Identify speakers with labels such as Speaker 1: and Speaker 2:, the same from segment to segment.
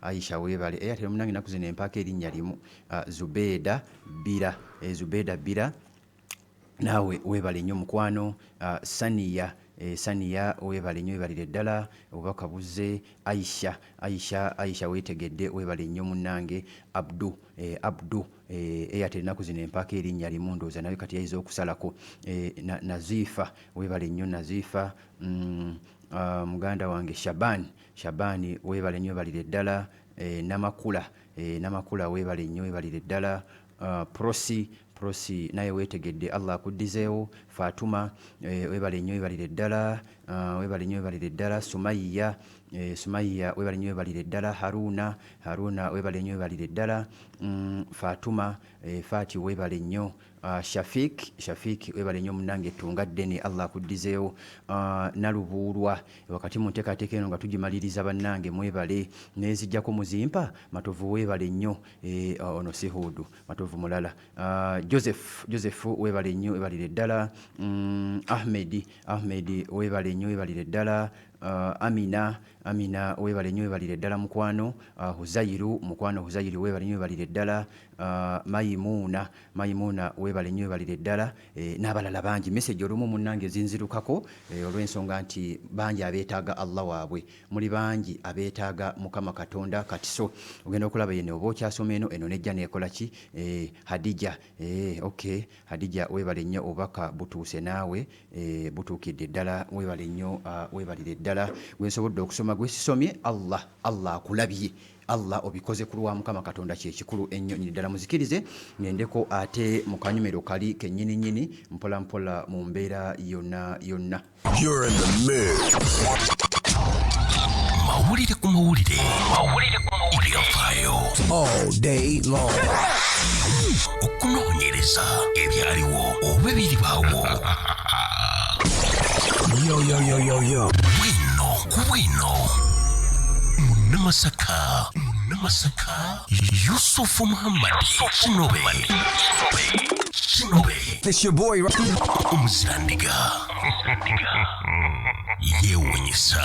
Speaker 1: Aisha webale Airtel munange naku zino empaka erinnya limu Zubeda Bira Zubeda Bira nawe webale nnyo mukwano Saniya Saniya webale nnyo webalire ddala obubaka buzze Aisha wetegedde webale nnyo munnange Abdu Airtel naku zino empaka erinnya limu ndooza nawe kati yayiza okusalako Nazifa webale nnyo Nazifa muganda wange Shabani webale nnyo webalire ddala Namakula webale nnyo webalire ddala Prosi naye wetegedde Allah akuddizeewo Fatuma webale nnyo webalire ddala webale nnyo webalire ddala Sumayya webale nnyo webalire ddala Haruna webale nnyo webalire ddala Fatuma Fati webale nnyo Shafik webale nnyo munnange tunga ddene Allah akuddizeewo Nalubuulwa wakati mu nteekateeka eno nga tugimaliriza bannange mwebale nezijjako muzimpa Matovu webale nnyo ono si Hudu Matovu mulala Joseph webale nnyo webalire ddala Ahmed webale nnyo webalire ddala Amina webale nnyo webalire ddala mukwano Huzairu webale nnyo webalire ddala Maimuna webale nnyo webalire ddala n'abalala bangi message olumu munnange zinzirukako olw'ensonga nti bangi abeetaaga Allah waabwe muli bangi abeetaaga Mukama Katonda kati so ogenda okulaba yene oba okyasoma eno nejja neekola ki Hadija okay Hadija webale nnyo obubaka butuuse naawe butuukidde ddala webale nnyo webalire ddala gwensobodde okusoma gwesisomye Allah akulabye Allah obikoze ku lwa Mukama Katonda kyekikulu ennyo ddala muzikirize ngendeko ate mu kanyumero kali kennyini mpola mu mbeera yonna.
Speaker 2: You're in the mix.
Speaker 3: Mawulire ku mawulire ebyafaayo
Speaker 2: All day long.
Speaker 3: okunoonyereza ebyaliwo oba ebiribaawo
Speaker 2: Yo.
Speaker 3: Bwino Munamasaka Yusufu Muhammad Kinobe
Speaker 2: This your boy, right?
Speaker 3: Omuzirandiga yeewuunyisa.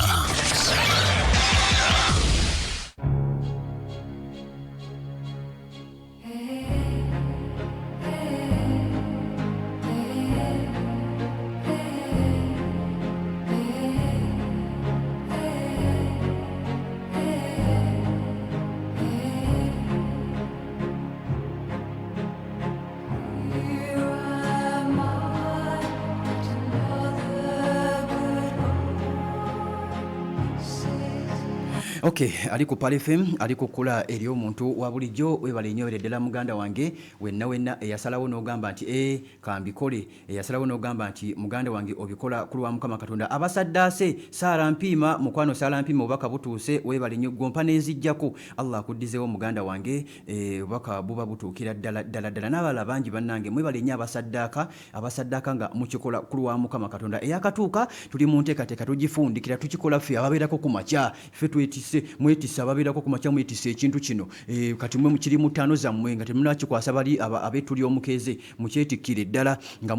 Speaker 1: Okay, ali ku Pale FM ali kukula eri omuntu wa bulijjo webale nnyo ddala muganda wange wenna eyasalawo n'ogamba nti kambikole eyasalawo n'ogamba nti muganda wange obikola ku lwa Mukama Katonda abasaddaase Saara Mpiima mukwano Saara Mpiima obubaka butuuse webale nnyo gompa n'enzijjako Allah akuddizeewo muganda wange obubaka buba butuukira ddala n'abala bangi bannange mwebale nnyo abasaddaaka nga mukikola ku lwa Mukama Katonda eyakatuuka tuli mu nteekateeka tugifundikira tukikola ffe ababeerako ku makya ffe twetise mwetisa ababeerako ku makya mwetisa ekintu kino kati mwe mukiri mu ttaano zammwe nga temunakikwasa bali abetuli omukeeze mukyetikkire ddala nga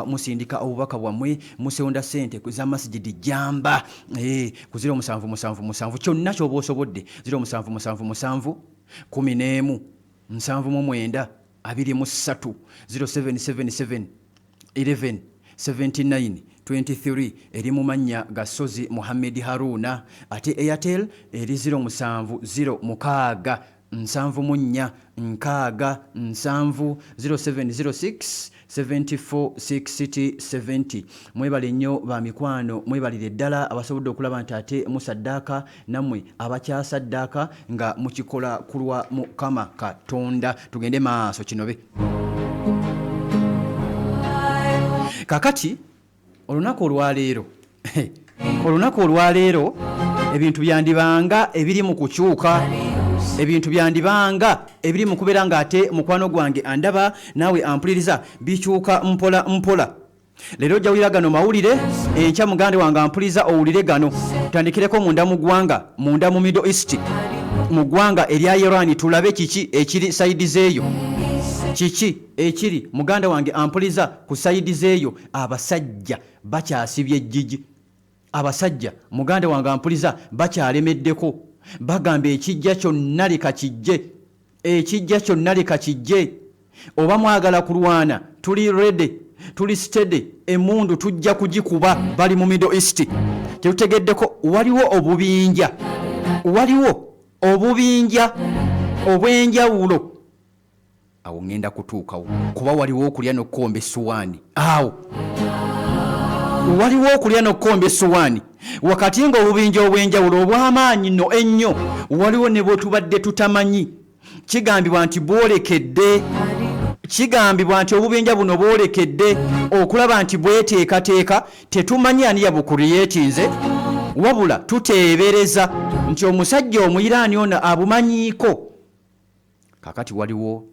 Speaker 1: musindika obubaka bwammwe musonda ssente za masjidi jamba ku 0777 kyonna ky'oba osobodde 0777 11 79 23 0777 11 79 23 eri mu mannya Gasozi Muhammad Haruna ate Airtel eri 0706 74 0706 746070 mwebale nnyo ba mikwano mwebalire ddala abasobodde okulaba nti ate musaddaaka nammwe abakyasaddaaka nga mukikola ku lwa Mukama Katonda tugende maaso kinobe kakati olunaku olwaleero ebintu byandibanga ebiri mu kukyuka ebintu byandibanga ebiri mu kubeera ng'ate mukwano gwange andaba naawe ampuliriza bikyuka mpola leero jawulira gano mawulire enkya muganda wange ampuliriza owulire gano tutandikireko munda mu ggwanga munda mu Middle East mu ggwanga erya Iran tulabe kiki ekiri sayidi zeeyo kiki ekiri muganda wange ampuliza ku sayidi zeeyo abasajja bakyasibye ejjiji abasajja muganda wange ampuliza bakyalemeddeko bagamba ekijja kyonna leka kijje, ekijja kyonna leka kijje. Oba mwagala kulwana, tuli ready, tuli steady, emundu tujja kugikuba. Bali mu Middle East. Tetutegeddeko waliwo obubinja, waliwo obubinja obw'enjawulo. Awo ngenda kutuukawo kuba waliwo okulya n'okkomba essuwaani. Awo waliwo okulya n'okkomba essuwaani wakati ng'obubinja obw'enjawulo obw'amaanyi nno ennyo. Waliwo ne bwe tubadde tutamanyi. Kigambibwa nti bwolekedde, kigambibwa nti obubinja buno bwolekedde okulaba nti bweteekateeka. Tetumanyi ani yabukuliyeetinze, wabula tuteebereza nti omusajja Omuyiraani ono abumanyiiko. Kakati waliwo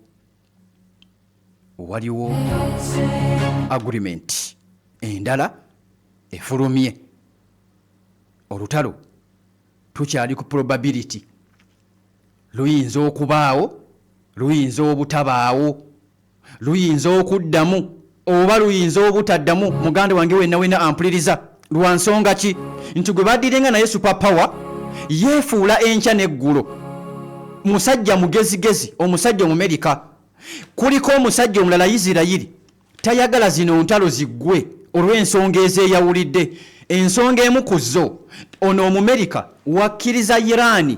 Speaker 1: agreement endala efulumye. Olutalo tukyali ku probability. Luyinza okubaawo, luyinza obutabaawo, luyinza okuddamu oba luyinza obutaddamu. Muganda wange wenna ampuliriza. Lwa nsonga ki? Nti gwe baddirenga naye superpower yeefuula enkya n'eggulo. Musajja mugezigezi, omusajja Omumerika. Kuliko omusajja omulala Isirayiri tayagala zino ntalo ziggwe olw'ensonga ezeeyawulidde. Ensonga emu ku zo, ono Omumerika wakkiriza Irani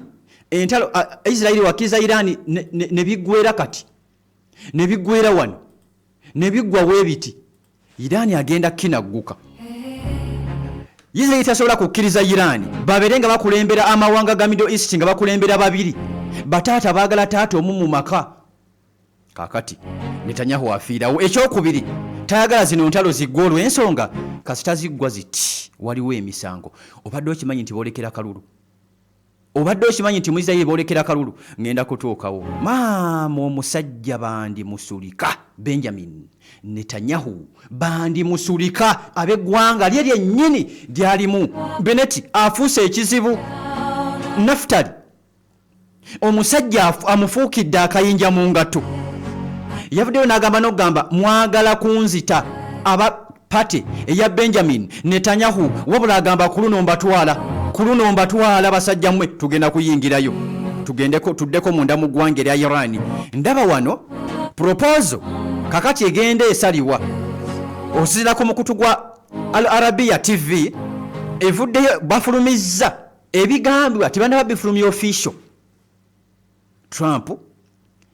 Speaker 1: entalo, Isirayiri wakkiriza Irani ne biggwera kati, ne biggwera wano, ne biggwa weebiti. Irani agenda kinagguka. Isirayiri tasobola kukkiriza Irani babeere nga bakulembera amawanga ga Middle East, nga bakulembera babiri. Bataata baagala taata omu mu maka. Kakati Netanyahu afiirawo. Ekyokubiri, tayagala zino ntalo ziggwa olw'ensonga kasita ziggwa ziti waliwo emisango. Obadde okimanyi nti boolekera kalulu? Obadde okimanyi nti mu Isirayiri boolekera kalulu? Ngenda kutuukawo. Maama omusajja bandi musulika Benjamin Netanyahu bandi musulika ab'eggwanga lye lyennyini lyalimu. Bennett afuuse ekizibu. Naftali omusajja amufuukidde akayinja mu ngatto. Yavuddeyo n'agamba n'okugamba mwagala kunzita aba pate eya Benjamin Netanyahu, wabula agamba kuluno mbatwala basajja mmwe tugenda kuyingirayo, tuddeko munda mu ggwanga erya Iran. Ndaba wano proposal kakati egenda esalibwa. Osizirako mukutu gwa Al Arabiya TV evuddeyo bafulumizza ebigambibwa tebannaba bifulumya official. Trump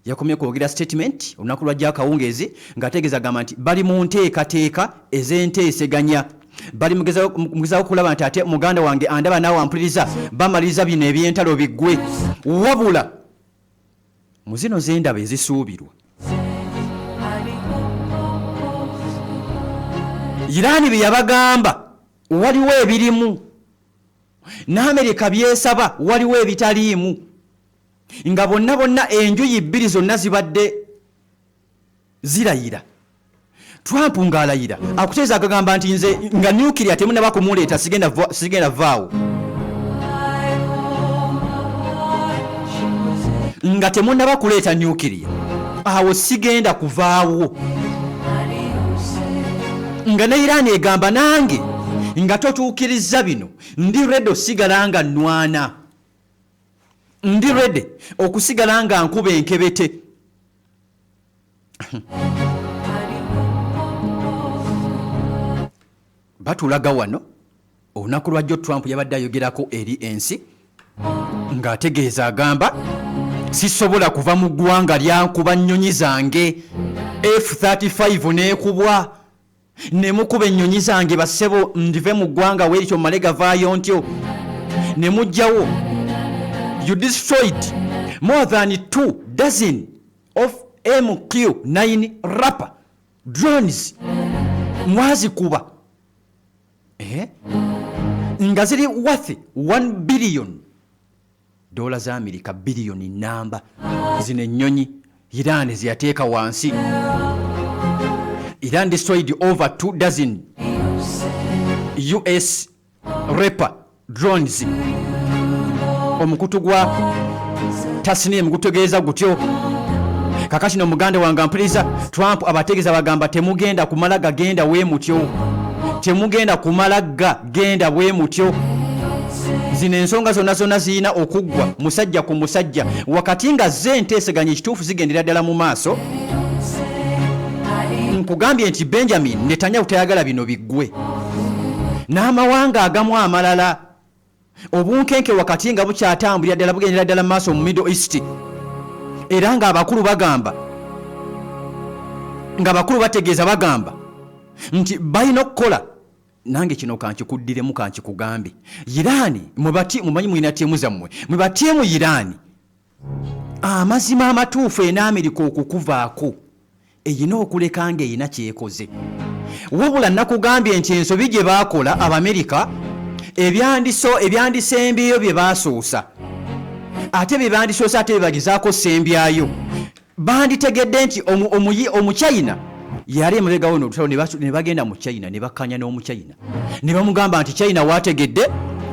Speaker 1: yakomye kwogera statement olunaku lwa Jakawungeezi ng'ategeeza agamba nti bali mu nteekateeka ez'enteeseganya. Bali mugezao kulaba nti ate muganda wange andaba naawe ampuliriza bamaliriza bino eby'entalo biggwe. Wabula mu zino z'endaba ezisuubirwa, Irani bye yabagamba waliwo ebirimu, n'Amerika byesaba waliwo ebitaliimu, nga bonna enjuyi bbiri zonna zibadde zirayira. Trump ng'alayira akuteeza agagamba nti nze nga nuclear temunaba kumuleeta sigenda vaawo, nga temunaba kuleeta nuclear awo sigenda kuvaawo. Nga ne Iran egamba nange nga totuukiriza bino ndi ready osigala nga nnwana, ndi ready okusigala nga nkuba enkebete. Batulaga wano olunaku lwajjo Trump yabadde ayogerako eri ensi ng'ategeeza agamba sisobola kuva mu ggwanga lyankuba nnyonyi zange F-35 neekubwa ne mukuba ennyonyi zange bassebo ndive mu ggwanga weerityo male gavaayo ntyo ne mujjawo. You destroyed more than 2 dozen of MQ-9 Raptor drones. Mwazikuba nga ziri worth $1 billion za America, billion namba. Zino ennyonyi Iran ziyateeka wansi. Iran destroyed over 2 dozen US Raptor drones. Omukutu gwa Tasnim gutegeeza gutyo. Kakati no muganda wange ampuliriza. Trump abategeeza bagamba temugenda kumala gagenda we mutyo, temugenda kumala gagenda bwe mutyo. zino ensonga zonna zirina okuggwa musajja ku musajja wakati nga ze enteeseganya ekituufu zigendera ddala mu maaso. Nkugambye nti Benjamin Netanyahu tayagala bino biggwe n'amawanga agamu amalala obunkenke wakati nga bukyatambulira ddala bugendera ddala mu maaso mu Middle East era nga abakulu bagamba bategeeza bagamba nti balina okukola. Nange kino kankikuddiremu kankikugambe Irani mumanyi mulina ttiimu zammwe mwe battiimu Irani amazima amatuufu Amerika okukuvaako eyina okuleka nga eyina kyekoze wabula nakugambye nti ensobi gye baakola Abamerika ebyandisembyeyo bye baasoosa ate bye bandisoosa ate bye bagezaako sembyayo banditegedde nti omuchina yali emulegawo n'olutalo ne bagenda mu China ne bakkanya n'omuchina ne bamugamba nti China waategedde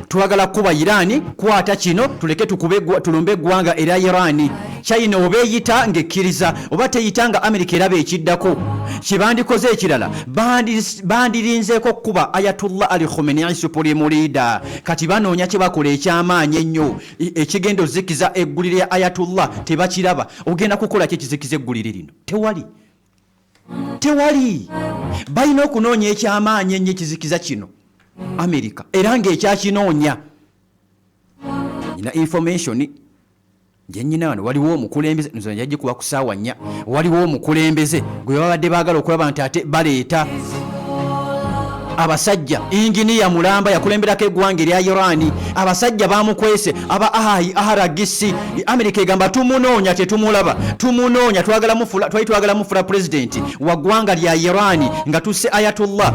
Speaker 1: twagala kuba Irani kwata kino tuleke tulumbe eggwanga era Irani. China oba eyita ng'ekkiriza oba teyita nga Amerika eraba ekiddako kye bandikoze ekirala bandirinzeeko kuba Ayatollah Ali Khamenei supreme leader. Kati banoonya kye bakola ekyamaanyi ennyo ekigenda ozikiza eggulire ya Ayatollah tebakiraba. Ogenda kukola kye kizikiza eggulire lino? Tewali. Balina okunoonya ekyamaanyi ennyo ekizikiza kino Amerika era ng'ekyakinoonya. Nina information gye nyina wano waliwo omukulembeze nzo njagye kuba ku ssaawa 4 waliwo omukulembeze gwe babadde baagala okulaba nti ate baleeta abasajja inginiya mulamba yakulemberako eggwanga erya Irani abasajja bamukwese aba Aragisi. Amerika egamba tumunoonya tetumulaba tumunoonya twagala mufula pulezidenti wa ggwanga lya Irani nga tusse Ayatollah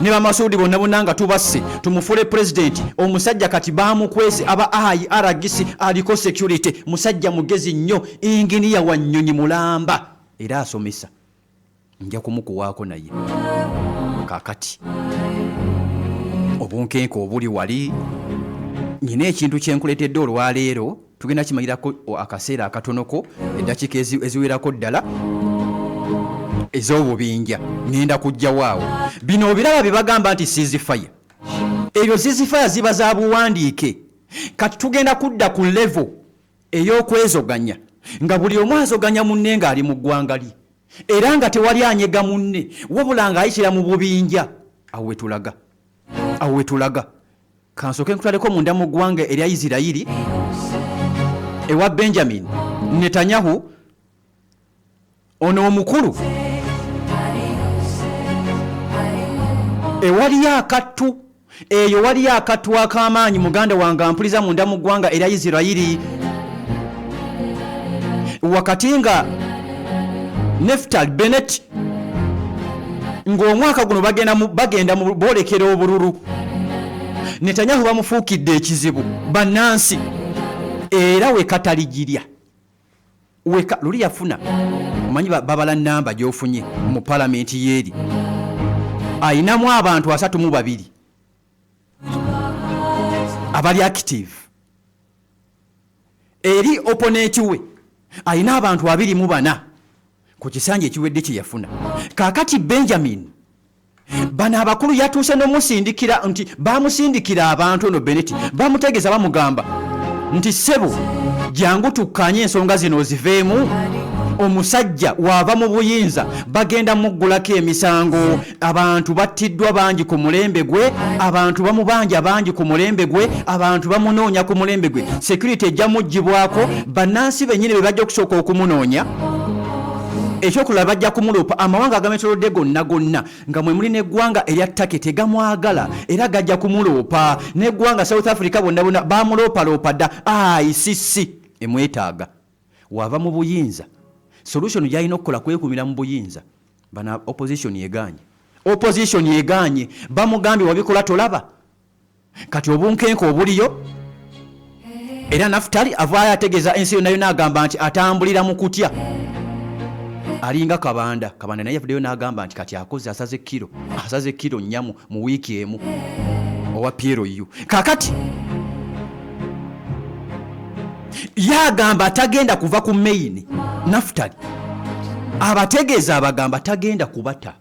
Speaker 1: ne Bamasuudi bonna nga tubasse tumufule pulezidenti omusajja kati bamukwese aba Aragisi aliko security musajja mugezi nnyo inginiya wa Nnyonyi mulamba era asomesa nja kumukuwaako naye kakati obunkenke obuli wali. Nyina ekintu kyenkuleetedde olwaleero tugenda kimanyirako akaseera akatonoko eddakiika eziwerako ddala ez'obubinja ngenda kujja waawo. Bino obiraba bye bagamba nti ceasefire ebyo ceasefire ziba za buwandiike. Kati tugenda kudda ku level ey'okwezoganya nga buli omu azoganya munne ng'ali mu ggwanga lye era nga tewali anyega munne wabula ng'ayitira mu bubinja. Awo we tulaga kansooke nkutwaleko munda mu ggwanga erya Isirayiri ewa Benjamin Netanyahu ono omukulu ewaliyo akattu eyo waliyo akattu ak'amaanyi muganda wange ampuliza munda mu ggwanga erya Isirayiri wakati nga Naftali Bennett ng'omwaka guno bagenda mu boolekera obululu. Netanyahu bamufuukidde ekizibu bannansi era wekataligirya luli yafuna omanyi babala namba gy'ofunye mu palamenti yeeri ayinamu abantu 32 abali active eri opponent we ayina abantu 24 ku kisanja ekiwedde kye yafuna. Kaakati Benjamin bano abakulu yatuuse n'omusindikira nti bamusindikira abantu ono Bennett bamutegeeza bamugamba nti ssebo jangu tukkanye ensonga zino oziveemu. Omusajja waava mu buyinza bagenda muggulako emisango. Abantu battiddwa bangi ku mulembe gwe, abantu bamubanja bangi ku mulembe gwe, abantu bamunoonya ku mulembe gwe. Security ejja muggyibwako bannansi bennyini be bajja okusooka okumunoonya. Ekyokulaba bajja kumulopa amawanga agametolodde gonna nga mwe muli n'eggwanga erya Turkey tegamwagala era gajja kumulopa n'eggwanga South Africa bonna bamuloopaloopa dda. ICC emwetaaga wava mu buyinza. Solution gyalina okukola kwekumira mu buyinza. Bana opposition yegaanye bamugambye wabikola tolaba. Kati obunkenke obuliyo era Naftali avaayo ategeeza ensi yonna n'agamba nti atambulira mu kutya. Alinga kabanda naye yavuddeyo n'agamba nti kati asaze kilo 4 mu wiiki emu owa Piero yu. Kakati yagamba tagenda kuva ku main Naftali abategeeza abagamba tagenda kubata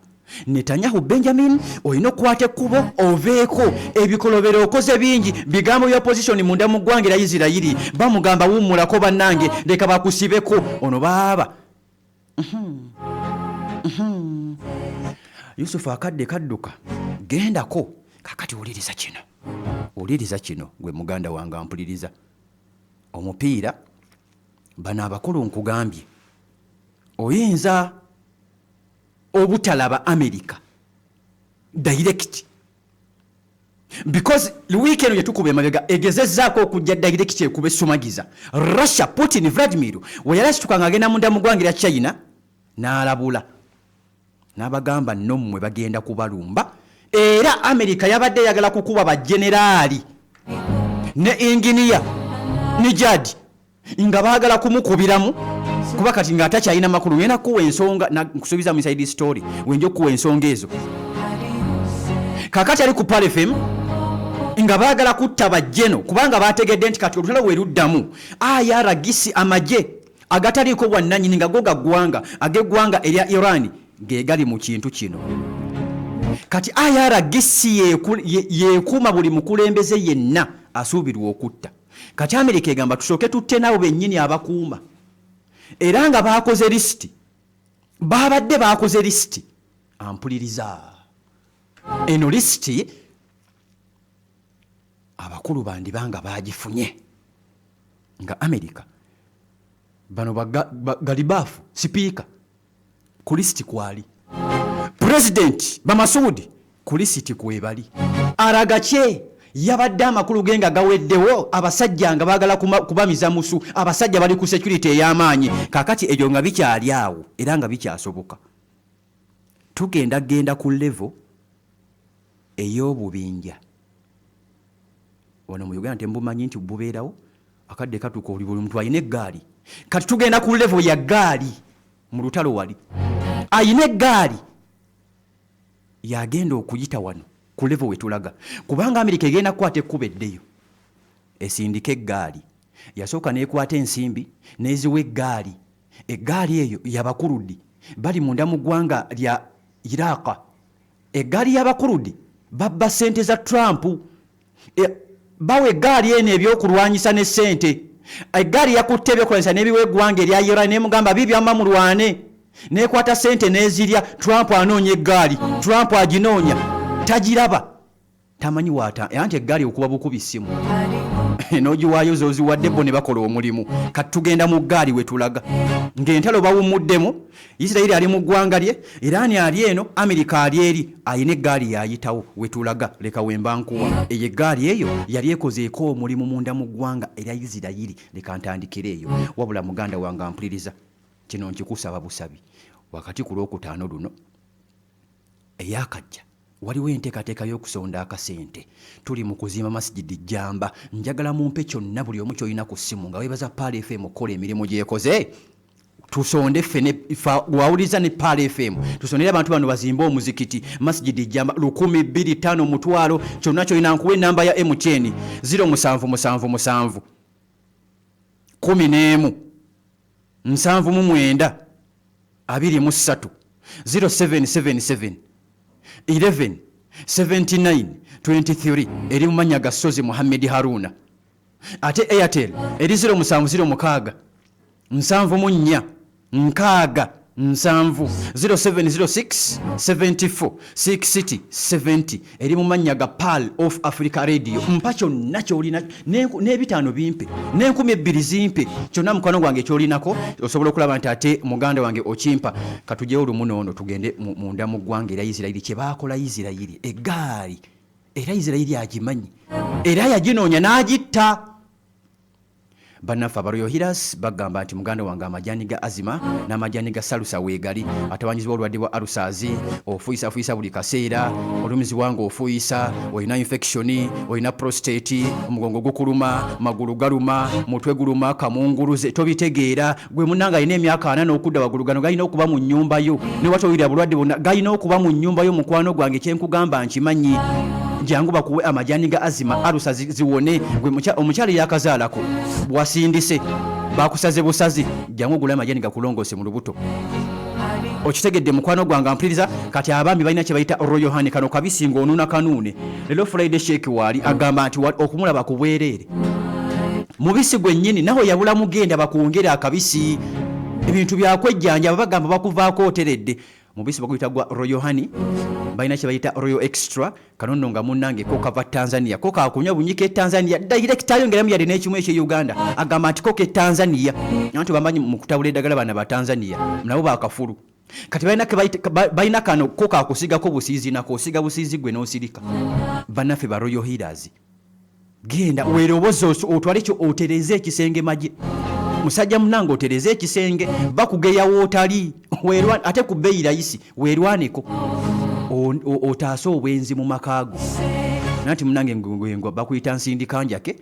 Speaker 1: Netanyahu Benjamin olina okukwata ekkubo oveeko ebikolobero okoze bingi bigambo bya opposition munda mu ggwanga lya Isirayiri bamugamba wummulako bannange leka bakusibeko ono baaba Yusufu akadde kadduka gendako kakati wuliriza kino gwe muganda wange ampuliriza omupiira bano abakulu nkugambye oyinza obutalaba America direct because weekend yetukuba emabega egezezzaako okujja direct ekube sumagiza Russia Putin Vladimir weyalasitukanga agenda munda mu ggwanga lya China n'alabula n'abagamba nno mmwe bagenda kubalumba era America yabadde yagala kukuba bajenerali ne engineer ne judge nga baagala kumukubiramu kuba kati nga atakyalina makulu ngenda kuwa ensonga nkusuubiza mu inside story wenjo kuwa ensonga ezo kakati ali ku Pal FM nga baagala kutta bajjeno kubanga bategedde nti kati olutalo weruddamu ayaragisi amaje agataliiko bwannannyini nga go gaggwanga ag'eggwanga erya Iran geegali mu kintu kino kati ayaragisi yeekuuma buli mukulembeze yenna asuubirwa okutta kati Amerika egamba tusooke tutte nabo bennyini abakuuma era nga baakoze lisiti babadde baakoze lisiti ampuliriza eno lisiti abakulu bandibanga bagifunye nga Amerika bano Galibafu sipiika ku lisiti kwali president Bamasudi ku lisiti kwebali aragakye yabadde amakulu genga gaweddewo abasajja nga baagala kubamiza musu abasajja bali ku security ey'amaanyi kakati ebyo nga bikyali awo era nga bikyasoboka tugenda ku level ey'obubinja wano mu Uganda tembumanyi nti bubeerawo akadde katuuka buli muntu ayina eggaali kati tugenda ku level ya gaali mu lutalo wali ayina eggaali yagenda okuyita wano ku level wetulaga kubanga Amerika egenda kukwata ekkuba eddeyo esindika eggaali yasooka neekwata ensimbi neziwa eggaali eyo yabakurudi bali munda mu ggwanga lya Iraq eggaali y'abakurudi babba ssente za Trump bawe eggaali eno ebyokulwanyisa ne ssente eggaali yakutte ebyokulwanyisa n'ebiwa eggwanga erya Iran nemugamba bibyamma mulwane neekwata ssente nezirya Trump anoonya eggaali Trump aginoonya tagiraba tamanyi wata anti eggaali okuba bukubi ssimu n'ogiwaayo zoziwadde bo ne bakola omulimu kati tugenda mu ggaali wetulaga ng'entalo bawumuddemu Isirayiri ali mu ggwanga lye Irani ali eno Amerika ali eri ayina eggaali yayitawo wetulaga leka wembankuwa eyo eggaali eyo yali ekozeeko omulimu munda mu ggwanga erya Isirayiri leka ntandikire eyo wabula muganda wange ampuliriza kino nkikusaba busabi wakati ku Lwokutaano luno eyakajja waliwo enteekateeka y'okusonda akasente tuli mu kuzimba masijidi Jamba njagala mumpe kyonna buli omu kyolina ku ssimu nga weebaza Pal FM okukola emirimu gyekoze tusonde ffene wawuliza ne Pal FM tusondere abantu bano bazimba omuzikiti masijidi Jamba 125 mutwalo kyonna kyolina nkuwa enamba ya MTN 0777 11 7 23 0777 11 79 23 eri mu mannya ga Sozi Muhammad Haruna ate Airtel eri 0706 74 6 0706 74 60 70 eri mu mannya ga Pal of Africa Radio mpacho nacho olina n'ebitaano bimpe n'enkumi ebbiri zimpe kyonna mukwano gwange kyolinako osobola okulaba nti ate muganda wange okimpa katujyewo lumunono tugende munda mu ggwanga era Isirayiri kye baakola Isirayiri eggaali era Isirayiri agimanyi era yaginoonya n'agitta bannaffe abaroyo Hiras bagamba nti muganda wange amajani ga azima n'amajani ga salusa weegali atawanyizibwa olwadde bwa alusazi ofuyisa buli kaseera olumizi wange ofuyisa olina infection olina prostate omugongo gukuluma magulu galuma mutwe guluma kamunguluze tobitegeera gwe munanga alina emyaka 4 okudda wagulu gano galina okuba mu nnyumba yo ne watowulira bulwadde bonna galina okuba mu nnyumba yo mukwano gwange kyenkugamba nkimanyi jangu bakuwe amajani ga azima alusa ziwone gwe omukyali yakazaalako bwasindise bakusaze busazi jangu gula amajani gakulongose mu lubuto okitegedde mukwano gwange ampuliriza kati abaami balina kye bayita royal honey kano kabisi ng'onuuna kanuune leero Friday Sheikh waali agamba nti okumulaba ku bwereere mubisi gwennyini nawe yabula mugenda bakwongere akabisi ebintu byakwejjanja bagamba bakuvaako oteredde mubisi baguyita gwa royal honey balina kye bayita royal extra kanono nga munnange ko kava Tanzania ko kakunywa bunyike Tanzania direct ayongeramu yali n'ekimu ekye Uganda agamba nti ko ke Tanzania nanti bamanyi mu kutawula eddagala bana ba Tanzania nabo bakafulu kati balina kano ko kakusigako busiizi nako osiga busiizi gwe n'osirika bannaffe ba royal healers genda weeroboza otwale kyo otereze ekisenge maje musajja munange otereze ekisenge bakugeya wootali ate ku bbeeyi layisi weerwaneko otaase obwenzi mu makaago nanti munange ngwengwa bakuyita nsindikanjake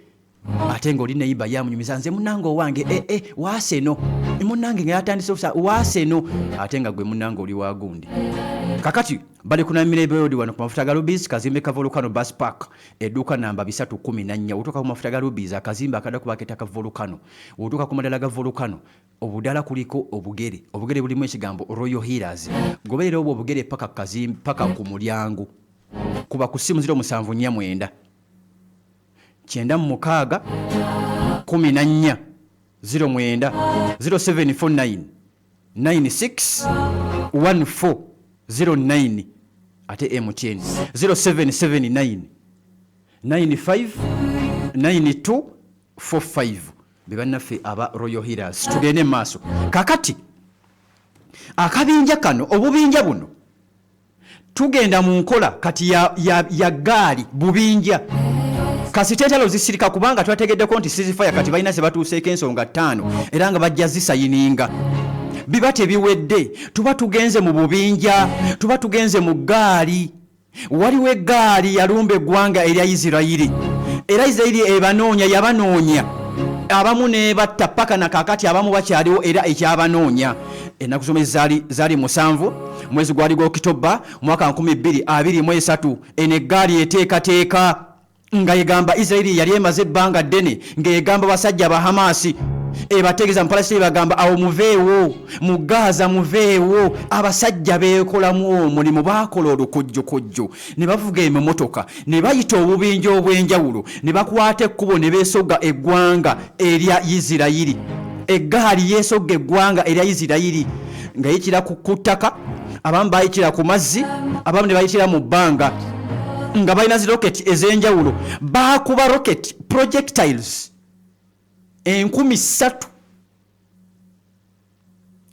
Speaker 1: ate ng'oli neyiba yamunyumiza nze munange owange waaseno munange nga yatandise okusa waaseno ate nga gwe munange oli wagundi kakati bali kunamira ebyodi wano ku mafuta ga Rubies kazimbe ka Volcano Bus Park edduuka namba 314 otuuka ku mafuta ga Rubies akazimbe akada kubaketa ka Volcano otuuka ku madala ga Volcano obudala kuliko obugere bulimu ekigambo Royal Healers goberera obwo obugere paka kazimbe paka ku mulyango kuba ku simu 0749 96 14 09 0749 96 14 09 ate MTN 0779 95 92 45 bibannaffe aba Royal Healers tugende maaso kakati akabinja kano obubinja buno tugenda mu nkola kati ya gaali bubinja kasiteetalo zisirika kubanga twategeddeko nti ceasefire kati balina ze batuuseeko ensonga 5 era nga bajja zisayininga biba tebiwedde tuba tugenze mu bubinja tuba tugenze mu gaali waliwo eggaali yalumba eggwanga erya Isirayiri era Isirayiri ebanoonya yabanoonya abamu nebatta paka na kakati abamu bakyaliwo era ekyabanoonya ennaku zombi zaali 7 mwezi gwali gwa Okitoba mwaka 2023 eno eggaali eteekateeka nga yegamba Isirayiri yali emaze ebbanga ddene ng'egamba basajja ba Hamasi ebategeeza mu Palestina bagamba awo muveewo mu Gaza muveewo abasajja beekolamu omulimu baakola olukojjokojjo ne bavuga emmotoka ne bayita obubinja obw'enjawulo ne bakwata ekkubo ne beesogga eggwanga erya Isirayiri eggaali yeesogga eggwanga erya Isirayiri nga yikira ku ttaka abamu bayikira ku mazzi abamu ne bayitira mu bbanga nga balina zi rocket ez'enjawulo baakuba rocket projectiles 3,000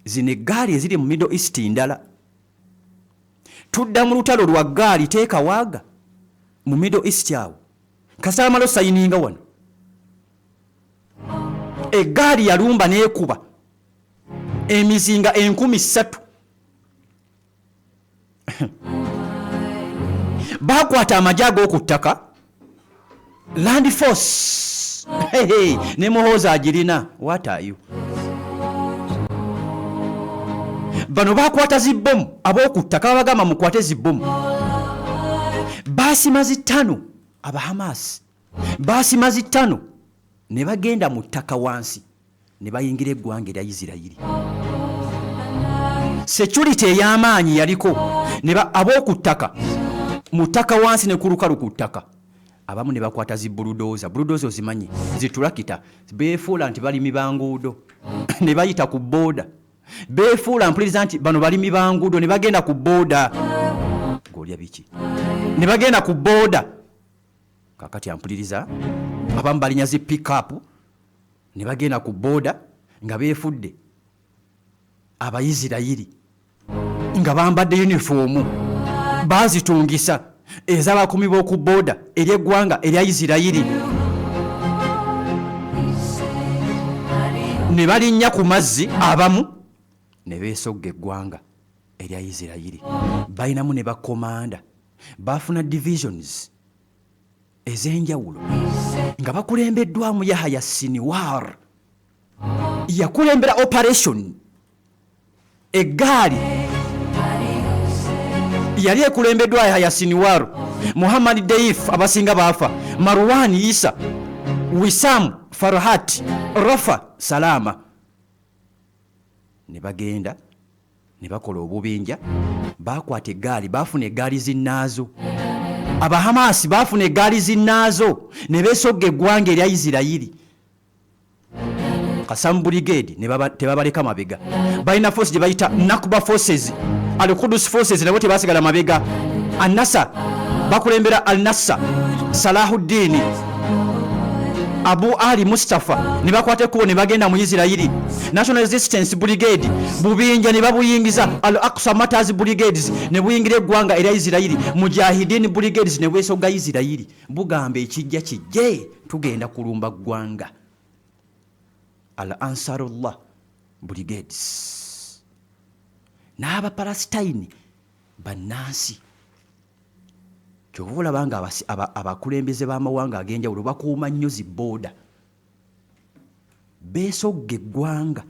Speaker 1: zino eggaali eziri mu Middle East ndala tudda mu lutalo lwa ggaali teeka waaga mu Middle East awo kasaamalo sayininga wano eggaali yalumba n'ekuba emizinga 3,000 bakwata amajje ag'oku ttaka Land Force ne muhooza agirina what are you bano bakwata zibbomu ab'oku ttaka babagamba mukwate zibbomu baasima zitano abahamasi baasima zitano ne bagenda mu ttaka wansi ne bayingira eggwanga erya Isirayiri security ey'amaanyi yaliko ab'oku ttaka mu ttaka wansi ne ku lukalu ku ttaka abamu ne bakwata bulldozer ozimanyi zitulakita beefuula nti balimi banguudo ne bayita ku booda beefuula mpuliriza nti bano balimi banguudo ne bagenda ku booda ng'olya biki ne bagenda ku booda kakati ampuliriza abamu balinya zi pick-up ne bagenda ku booda nga beefudde Abayisirayiri nga bambadde yunifoomu baazitungisa ez'abakuumi b'oku booda ery'eggwanga erya Isirayiri ne balinnya ku mazzi abamu ne beesogga eggwanga erya Isirayiri balinamu ne bakomanda baafuna divisions ez'enjawulo nga bakulembeddwamu Yahya Sinwar yakulembera operation eggaali yali ekulembeddwa Yahya Sinwar Muhammad Deif abasinga baafa Marwan Isa Wisam Farhat Rafa Salama ne bagenda ne bakola obubinja, bakwata eggaali, baafuna eggaali zinnaazo. Abahamasi baafuna eggaali zinnaazo ne beesogga eggwanga erya Isirayiri. Qassam Brigade tebabaleka mabega. Balina force gye bayita Nakba Forces, Al-Quds Forces nabo tebasigala mabega. An-Nassa bakulembera Al-Nassa, Salahuddin, Abu Ali Mustafa ne bakwata ekkubo ne bagenda mu Isirayiri. National Resistance Brigade bubinja ne babuyingiza. Al-Aqsa Martyrs Brigades ne buyingira eggwanga erya Isirayiri. Mujahideen Brigades ne bwesogga Isirayiri. Bugamba ekijja kijje tugenda kulumba ggwanga. Al-Ansarullah Brigades. N'Abapalestine bannansi. Kyova olabanga abakulembeze b'amawanga ag'enjawulo bakuuma nnyo zi booda. Beesogga eggwanga.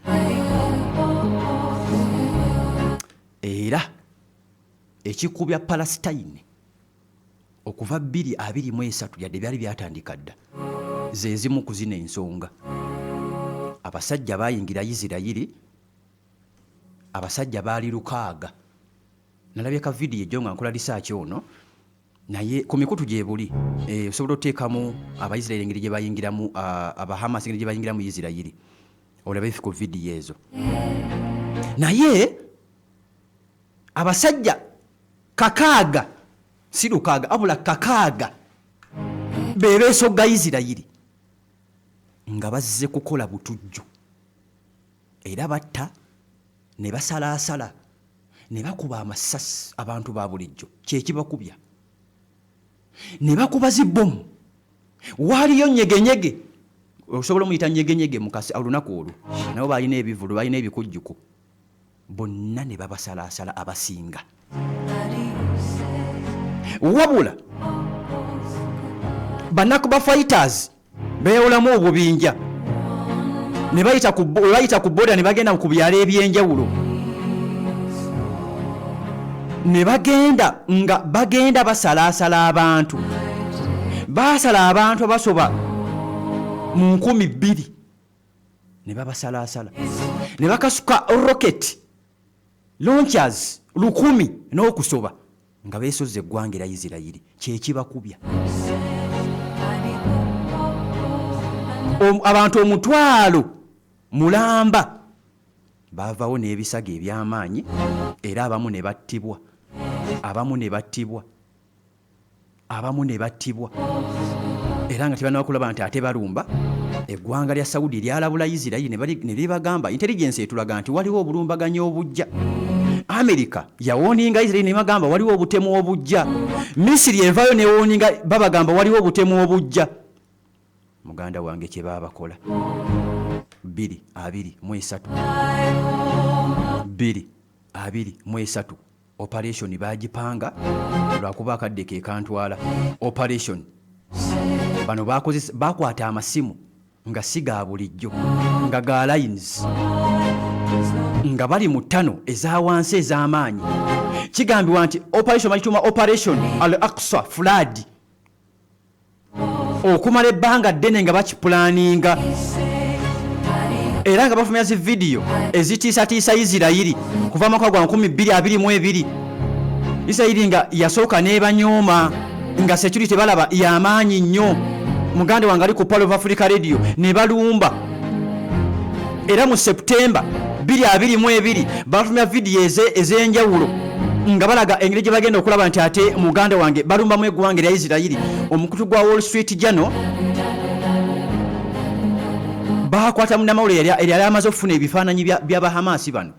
Speaker 1: Era ekikubya Palestine okuva 2023 yadde byali byatandika dda, ze zimu ku zino ensonga. Abasajja bayingira Isirayiri, abasajja baali 600. Nalabye ka vidiyo ejjo nga nkola research ono, naye ku mikutu gye buli osobola oteekamu Abaisirayiri engeri gye bayingiramu, Abahamas engeri gye bayingiramu Isirayiri, olaba efi ku vidiyo ezo. Naye abasajja 600, si 600 abula 600 bebeesogga Isirayiri nga bazze kukola butujju, era batta ne basalaasala ne bakuba amasasi abantu ba bulijjo. Kyekibakubya ne bakuba zibbomu. Waaliyo nyegenyege, osobola omuyita nyegenyege mukasi olunaku olwo, nabo balina ebivulu, balina ebikujjuko, bonna ne babasalaasala abasinga. Wabula Banakuba Fighters beewolamu obubinja ne bayita ku boda ne bagenda ku byalo ebyenjawulo, ne bagenda basalaasala abantu. Baasala abantu abasoba mu 2,000 ne babasalaasala, ne bakasuka rocket launchers 1,000 n'okusoba nga beesozza eggwanga erya Isirayiri. Kyekibakubya. Abantu 1,000 mulamba baavawo n'ebisago eby'amaanyi, era abamu ne battibwa, era nga tebanakulaba nti ate balumba. Eggwanga lya Saudi lyalabula Isirayiri ne libagamba, intelligence etulaga nti waliwo obulumbaganyi obujja. America yawooninga Isirayiri ne bagamba waliwo obutemu obujja. Misiri evaayo ne wooninga babagamba waliwo obutemu obujja. Muganda wange kye babakola 2023 operation bagipanga lwakuba akadde ke kantwala. Operation bano bakwata amasimu nga siga bulijjo, nga ga lines, nga bali mu ttano ezawansi ez'amaanyi. Kigambibwa nti operation bagituma Operation Al-Aqsa Flood, okumala ebbanga ddene nga bakipulaninga, era nga bafumya zi vidiyo ezitiisatiisa Isirayiri kuva mwaka gwa 2022. Isirayiri nga yasooka n'ebanyooma nga security balaba y'amaanyi nnyo. Muganda wange ali ku Pearl of Africa Radio ne balumba. Era mu September 2022 bafumya vidiyo ez'enjawulo nga balaga engeri gye bagenda okulaba nti ate muganda wange balumbamu eggwanga erya Isirayiri. Omukutu gwa Wall Street Journal bakwata munnamawulire eyali amaze okufuna ebifaananyi by'Abahamasi bano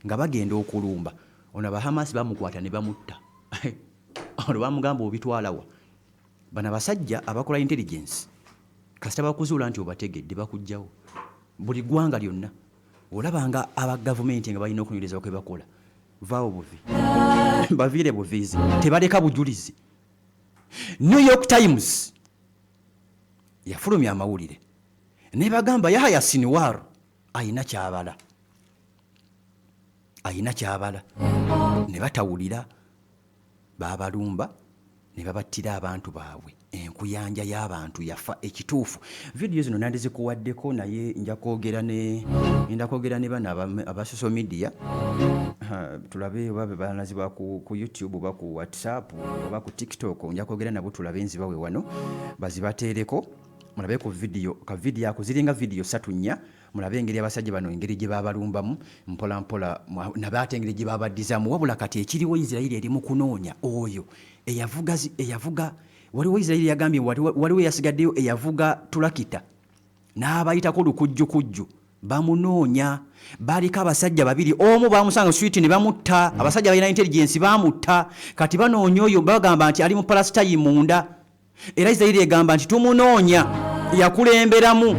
Speaker 1: nga bagenda okulumba. Ono Abahamasi bamukwata ne bamutta. Olwo bamugamba obitwalawa. Bano abasajja abakola intelligence kasita bakuzuula nti obategedde bakugjawo. Buli ggwanga lyonna olabanga aba gavumenti nga balina okunywereza kwe bakola. Vaawo buvi baviire buviizi, tebaleka bujulizi. New York Times yafulumya amawulire ne bagamba Yahya Sinwar ayina kyabala. Ne batawulira babalumba ne babattira abantu baabwe enkuyanja y'abantu yafa ekituufu. Vidiyo zino nandizikuwaddeko naye nja kwogera ne bano aba social media tulabe oba bebanazibwa ku YouTube oba ku WhatsApp oba ku TikTok, nja kwogera nabo tulabe nzibawe wano bazibateereko mulabe ku vidiyo ako ziringa vidiyo 3-4 mulabe engeri abasajja bano engeri gye babalumbamu mpola mpola nabaate engeri gye babaddizamu. Wabula kati ekiriwo Isirayiri eri mu kunoonya oyo eyavuga waliwo Isirayiri yagambye waliwo yasigaddeyo eyavuga tulakita n'abayitako lukujjukujju bamunoonya. Baaliko abasajja babiri, omu bamusanga street ne bamutta. Abasajja balina intelligence bamutta. Kati banoonya oyo bagamba nti ali mu parasitayi munda. Era Isirayiri egamba nti tumunoonya. Yakulemberamu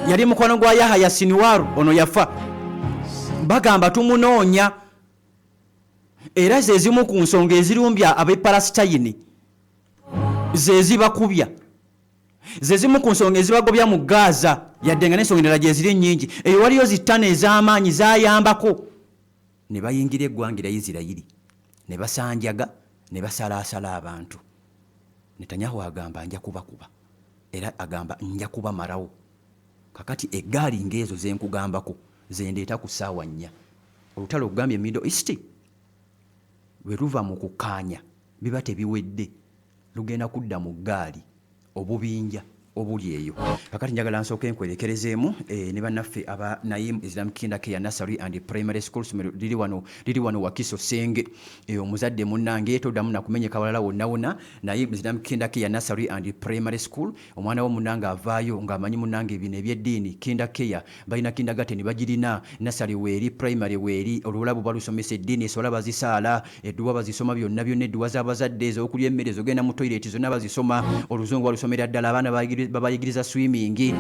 Speaker 1: yali mukono gwa Yahya Sinwar, ono yafa. Bagamba tumunoonya. Era ze zimu ku nsonga ezirumbya ab'eparasitayini ze zibakubya. Ze zimu ku nsonga ezibagobya mu Gaza, yadde nga n'ensonga endala gye ziri nnyingi. Eyo waliyo zittane ez'amaanyi zayambako ne bayingira eggwanga lya Isirayiri ne basanjaga ne basalaasala abantu. Netanyahu agamba nja kubakuba era agamba nja kubamalawo. Kakati eggaali ng'ezo ze nkugambako ze ndeeta ku ssaawa 4. Olutalo okugambye Middle East bwe luva mu kukaanya biba tebiwedde, lugenda kudda mu ggaali obubinja obuli eyo. Kakati njagala nsooke nkwerekerezeemu ne bannaffe aba Naim Islamic Kinder Care Nursery and Primary School liri wano Wakiso Senge. Omuzadde munnange toddamu nakumenyeka walala wonna wonna. Naim Islamic Kinder Care Nursery and Primary School, omwana wo munnange avaayo ng'amanyi munnange bino ebyeddiini Kinder Care balina kindergarten bagirina, nursery weeri, primary weeri, olulabu balusomesa eddiini, esola bazisaala, edduwa bazisoma byonna edduwa z'abazadde ez'okulya emmere zogenda mu toilet zonna bazisoma, oluzungu balusomera ddala, abaana babayigiriza swimming,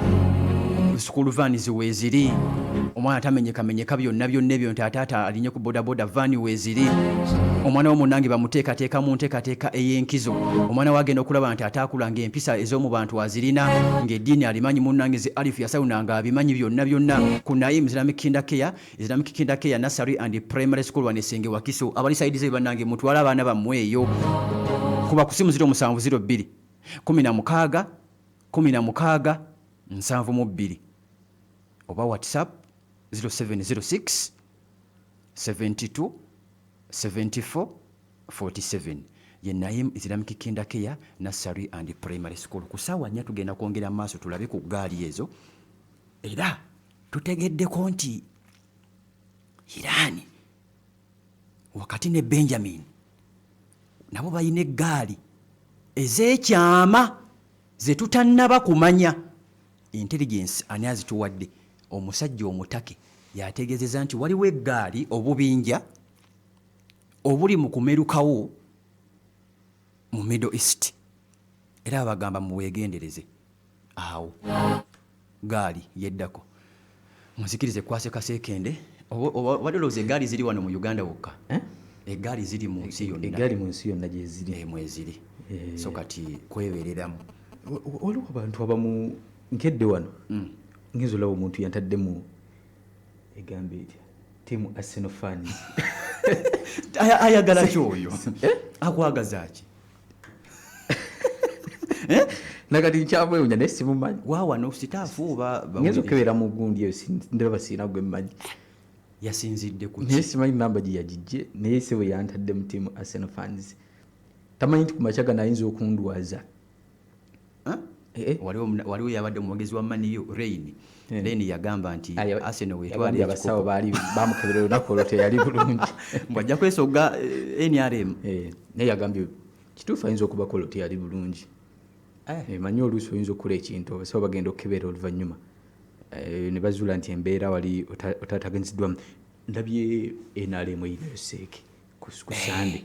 Speaker 1: school vans weeziri, omwana tamenyekamenyeka byonna ebyo nti ataata alinye ku bodaboda van weeziri. Omwana wo munnange bamuteekateeka mu nteekateeka ey'enkizo. Omwana we agenda okulaba nti ataakula ng'empisa ez'omu bantu azirina, ng'eddiini alimanyi munnange ze alifu yasawuna abimanyi byonna ku Naim Islamic Kinder Care Nursery and Primary School wane Senge Wakiso. Abali saidize bannange mutwala abaana bammwe eyo. Kuba ku simu 0702 16 16 72 oba WhatsApp 0706 72 74 47. Ye Naim Islamic Kinder Care Nursery and Primary School. Ku ssaawa 4 tugenda kwongera maaso tulabe ku ggaali ezo. Era tutegeddeko nti Irani wakati ne Benjamin nabo balina eggaali ez'ekyama ze tutannaba kumanya. Intelligence ani azituwadde? Omusajja omutake yategeezeza nti waliwo eggaali obubinja obuli mu kumerukawo mu Middle East, era bagamba muwegendereze awo gaali yeddako. Muzikirize kwase kasekende wadoloze eggaali ziri wano mu Uganda wokka. Eggaali ziri mu nsi yonna.
Speaker 4: Eggaali mu nsi yonna gye ziri.
Speaker 1: Mweziri. So kati kwebereramu.
Speaker 4: Waliwo abantu abamu nkedde wano ngenzo olaba omuntu yantaddemu egambe etya tiimu Arsenal fans.
Speaker 1: Ayagala ki oyo? Akwagaza ki?
Speaker 4: Nakati nkyamwewunya naye simumanyi.
Speaker 1: Wawano sitaafu oba
Speaker 4: ngenzo okebera mu gundi eyo ndaba siina gwe mmanyi.
Speaker 1: Yasinzidde ku
Speaker 4: naye simanyi namba gye yagijje naye se bwe yantaddemu tiimu Arsenal fans. Tamanyi nti ku makyaga nayinza okundwaza.
Speaker 1: Waliwo yabadde omwogezi wa maniyo Rain yagamba nti Arsenal
Speaker 4: wetwali abasawo baali bamukebera olunaku olwo teyali bulungi
Speaker 1: mbwajja kwesoga NRM.
Speaker 4: Naye yagambye kituufu ayinza okubakolo teyali bulungi. Manyi oluusi oyinza okukola ekintu abasawo bagenda okukebera oluvannyuma ne bazuula nti embeera wali otatagenziddwamu. Ndabye NRM eyinayo seeke ku Sande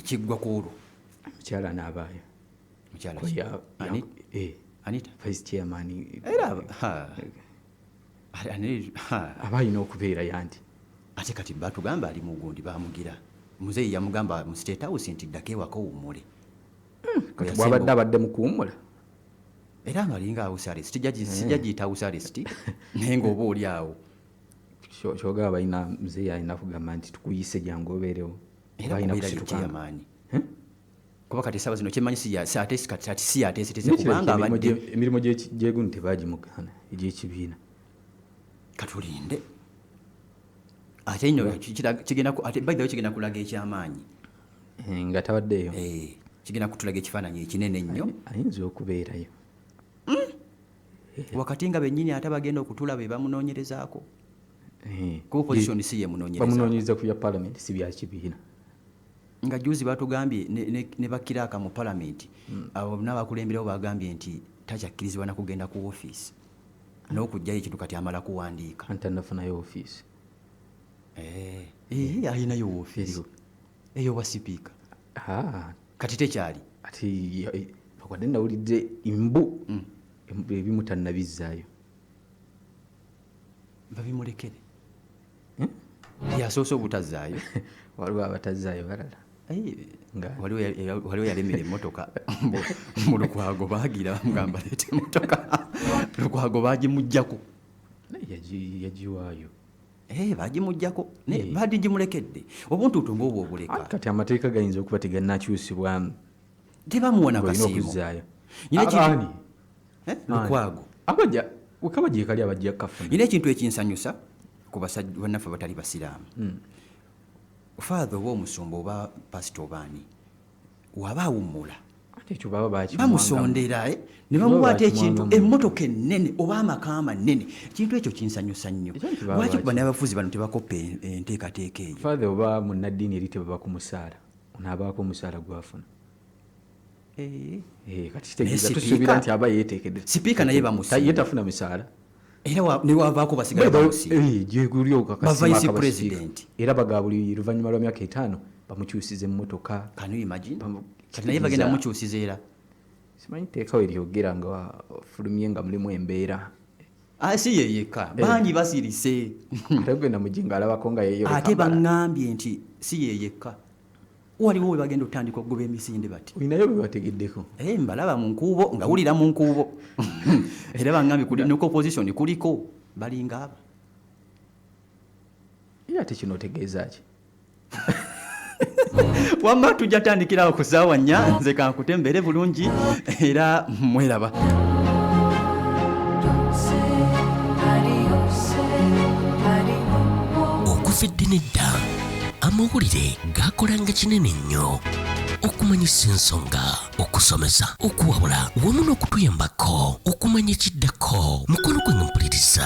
Speaker 1: kiggwa ku olwo
Speaker 4: mukyala n'abaayo.
Speaker 1: Mukyala Anita
Speaker 4: vice chairman
Speaker 1: era
Speaker 4: abayina okubeera yanti
Speaker 1: ate kati batugamba ali mu gundi bamugira. Muzeeyi yamugamba mu State House nti ddako ewaka owummule.
Speaker 4: Bwabadde abadde mu kuwummula
Speaker 1: era ng'alinga house arrest. Sijja giyita house arrest naye ng'oba oli awo
Speaker 4: kyogaba balina muzeeyi alina kugamba nti tukuyise jangu obeerewo.
Speaker 1: Era kubeera chairman kuba kati essaawa zino kyemanyi si yateesetese kubanga abadde
Speaker 4: emirimu gyeguni tebagimugana egy'ekibiina
Speaker 1: katulinde ate nno kigenda kulaga ekyamaanyi
Speaker 4: nga tabaddeeyo
Speaker 1: kigenda kutulaga ekifaananyi ekinene ennyo
Speaker 4: ayinza okubeerayo
Speaker 1: wakati nga bennyini ate bagenda okutula be bamunoonyerezaako kuba opposition si ye
Speaker 4: bamunoonyereza ku bya paalamenti si bya kibiina
Speaker 1: nga juzi batugambye ne bakiraaka mu paalamenti abo n'abakulemberawo bagambye nti takyakkirizibwa na kugenda ku ofiisi n'okugjayo ekintu kati amala kuwandiika
Speaker 4: antanafunayo ofiisi
Speaker 1: alinayo ofiisi eyo wa sipiika kati tekyali
Speaker 4: ati bakwadde nawulidde imbu ebimu tannabizaayo
Speaker 1: babimulekere yasoose obutazaayo
Speaker 4: waliwo abatazaayo balala
Speaker 1: waliwo yalemera emmotoka mu Lukwago baagira bamugamba leeta emmotoka Lukwago baagimuggyako
Speaker 4: yagiwaayo
Speaker 1: baagimuggyako baadi gimulekedde obuntuutu ngaobwo obuleka
Speaker 4: kati amateeka gayinza okuba tegannakyusibwamu
Speaker 1: tebamuwona kasiimo Lukwago
Speaker 4: wekabajje kali abajja kafuna
Speaker 1: nyina ekintu ekinsanyusa ku bannaffe abatali basiraamu father oba omusumba oba pasita obaani waba awummula
Speaker 4: ekyo baba
Speaker 1: bamusondera ne bamuwaata ekintu emmotoka ennene oba amaka amanene ekintu ekyo kinsanyusa nnyo lwaki kuba n'abafuzi bano tebakoppa enteekateeka eyo
Speaker 4: father oba munnaddiini eri tebaba ku musaala onaabaako omusaala gwafuna kati kitegeeza tusuubira nti aba yeeteekedde
Speaker 1: sipiika naye bamuye
Speaker 4: tafuna misaala
Speaker 1: era newavaako basigala
Speaker 4: bamusibavice president era baga buli luvannyuma lwa myaka 5 bamukyusiza emmotoka
Speaker 1: kati naye bagenda mukyusiza era
Speaker 4: simanyi teekawo eryogera nga fulumye nga mulimu embeera
Speaker 1: si yeyeka bangi basirise
Speaker 4: ate genda mujinga alabako nga
Speaker 1: ate baŋŋambye nti si yeyeka waliwo we bagenda otandika okugoba emisinde bati
Speaker 4: olinayo bwe bategeddeko
Speaker 1: mbalaba mu nkuubo nga wulira mu nkuubo era baŋŋambye ne opposition kuliko balinga aba
Speaker 4: ate kino otegeeza ki
Speaker 1: wamma tujja tandikirawo ku ssaawa 4 nze kankute mbeere bulungi era mweraba
Speaker 3: okufedde nedda amawulire gakolanga kinene nnyo okumanyisa ensonga okusomesa okuwabula wamu n'okutuyambako okumanya ekiddako mukono gwe nga mpuliriza